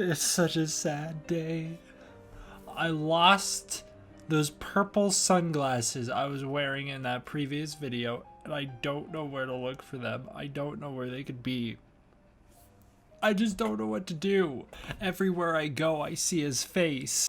It's such a sad day. I lost those purple sunglasses I was wearing in that previous video, and I don't know where to look for them. I don't know where they could be. I just don't know what to do. Everywhere I go, I see his face.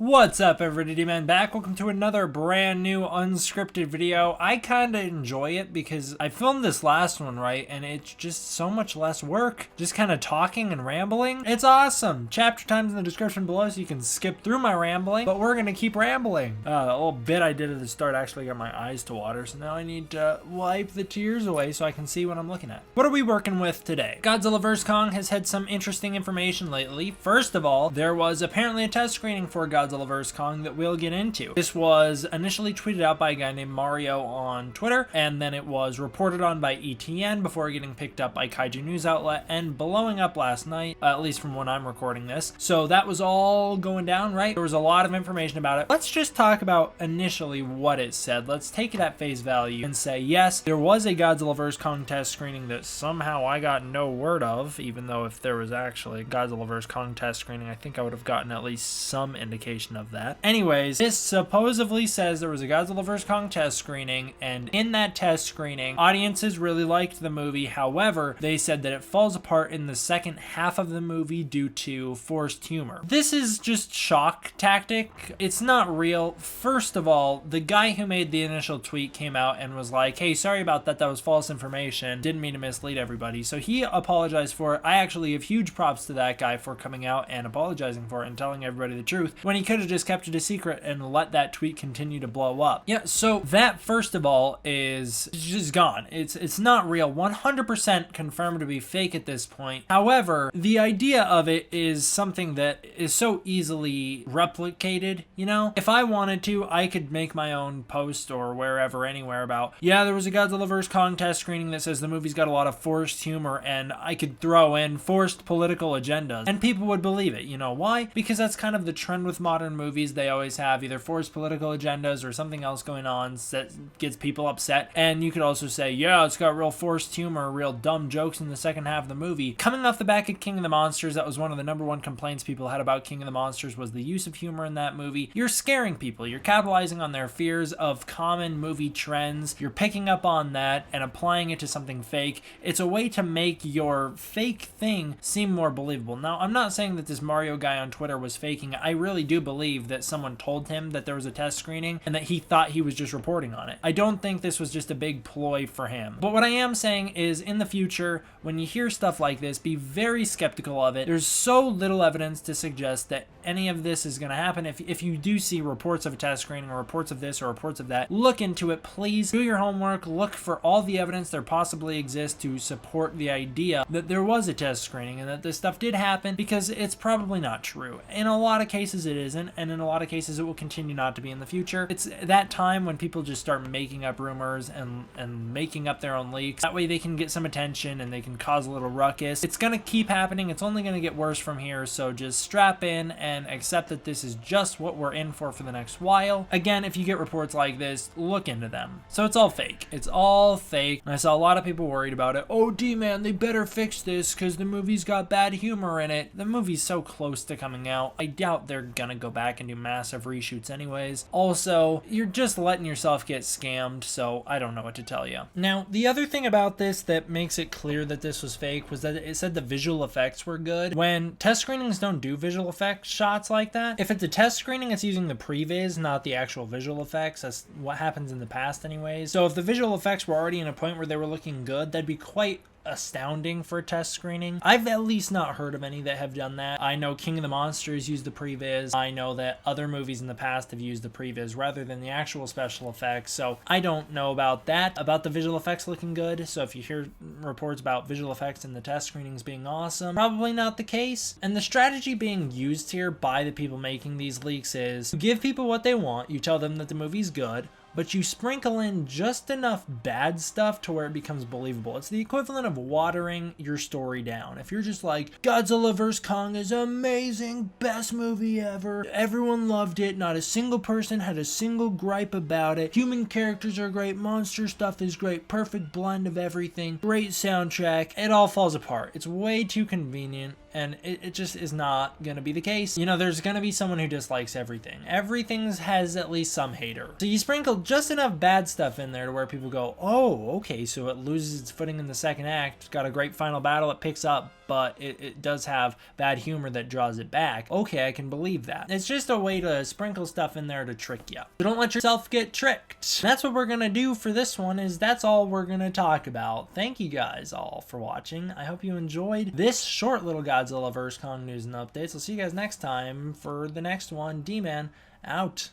What's up, everybody, man? Back. Welcome to another brand new unscripted video. I kind of enjoy it because I filmed this last one, right? And it's just so much less work. Just kind of talking and rambling. It's awesome. Chapter times in the description below so you can skip through my rambling. But we're going to keep rambling. The little bit I did at the start actually got my eyes to water. So now I need to wipe the tears away so I can see what I'm looking at. What are we working with today? Godzilla Vs Kong has had some interesting information lately. First of all, there was apparently a test screening for Godzilla Vs Kong that we'll get into. This was initially tweeted out by a guy named Mario on Twitter, and then it was reported on by ETN before getting picked up by Kaiju News Outlet and blowing up last night, at least from when I'm recording this. So that was all going down, right? There was a lot of information about it. Let's just talk about initially what it said. Let's take it at face value and say, yes, there was a Godzilla Vs Kong test screening that somehow I got no word of, even though if there was actually a Godzilla Vs Kong test screening, I think I would have gotten at least some indication of that. Anyways, this supposedly says there was a Godzilla vs. Kong test screening, and in that test screening, audiences really liked the movie. However, they said that it falls apart in the second half of the movie due to forced humor. This is just shock tactic. It's not real. First of all, the guy who made the initial tweet came out and was like, hey, sorry about that. That was false information. Didn't mean to mislead everybody. So he apologized for it. I actually give huge props to that guy for coming out and apologizing for it and telling everybody the truth when he could have just kept it a secret and let that tweet continue to blow up. Yeah, so that first of all is just gone. It's not real. 100% confirmed to be fake at this point. However, the idea of it is something that is so easily replicated, you know? If I wanted to, I could make my own post or wherever, anywhere about, yeah, there was a Godzilla vs. Kong test screening that says the movie's got a lot of forced humor, and I could throw in forced political agendas, and people would believe it. You know why? Because that's kind of the trend with modern movies. They always have either forced political agendas or something else going on that gets people upset. And you could also say, yeah, it's got real forced humor, real dumb jokes in the second half of the movie. Coming off the back of King of the Monsters, that was one of the #1 complaints people had about King of the Monsters was the use of humor in that movie. You're scaring people. You're capitalizing on their fears of common movie trends. You're picking up on that and applying it to something fake. It's a way to make your fake thing seem more believable. Now, I'm not saying that this Mario guy on Twitter was faking. I really do believe that someone told him that there was a test screening and that he thought he was just reporting on it. I don't think this was just a big ploy for him. But what I am saying is, in the future, when you hear stuff like this, be very skeptical of it. There's so little evidence to suggest that any of this is going to happen. If you do see reports of a test screening or reports of this or reports of that, look into it, please. Do your homework. Look for all the evidence there possibly exists to support the idea that there was a test screening and that this stuff did happen, because it's probably not true. In a lot of cases it isn't, and in a lot of cases it will continue not to be in the future. It's that time when people just start making up rumors and making up their own leaks. That way they can get some attention and they can cause a little ruckus. It's going to keep happening. It's only going to get worse from here, so just strap in and accept that this is just what we're in for the next while. Again, if you get reports like this, look into them. So it's all fake. It's all fake. And I saw a lot of people worried about it. Oh, D-man, they better fix this because the movie's got bad humor in it. The movie's so close to coming out. I doubt they're gonna go back and do massive reshoots anyways. Also, you're just letting yourself get scammed, so I don't know what to tell you. Now, the other thing about this that makes it clear that this was fake was that it said the visual effects were good. When test screenings don't do visual effects shots like that, if it's a test screening, it's using the previs, not the actual visual effects. That's what happens in the past anyways. So if the visual effects were already in a point where they were looking good, that'd be quite astounding for a test screening. I've at least not heard of any that have done that. I know King of the Monsters used the previs. I know that other movies in the past have used the previs rather than the actual special effects. So I don't know about that, about the visual effects looking good. So if you hear reports about visual effects in the test screenings being awesome, probably not the case. And the strategy being used here by the people making these leaks is you give people what they want. You tell them that the movie's good. but you sprinkle in just enough bad stuff to where it becomes believable. It's the equivalent of watering your story down. If you're just like, Godzilla vs Kong is amazing, best movie ever, everyone loved it, not a single person had a single gripe about it, human characters are great, monster stuff is great, perfect blend of everything, great soundtrack, it all falls apart. It's way too convenient, and it just is not gonna be the case. You know, there's gonna be someone who dislikes everything. Everything has at least some hater. So you sprinkle just enough bad stuff in there to where people go, oh, okay, so it loses its footing in the second act. It's got a great final battle, it picks up, but it does have bad humor that draws it back. Okay, I can believe that. It's just a way to sprinkle stuff in there to trick you. So don't let yourself get tricked. That's what we're gonna do for this one, is that's all we're gonna talk about. Thank you guys all for watching. I hope you enjoyed this short little Godzilla vs Kong news and updates. I'll see you guys next time for the next one. D-Man out.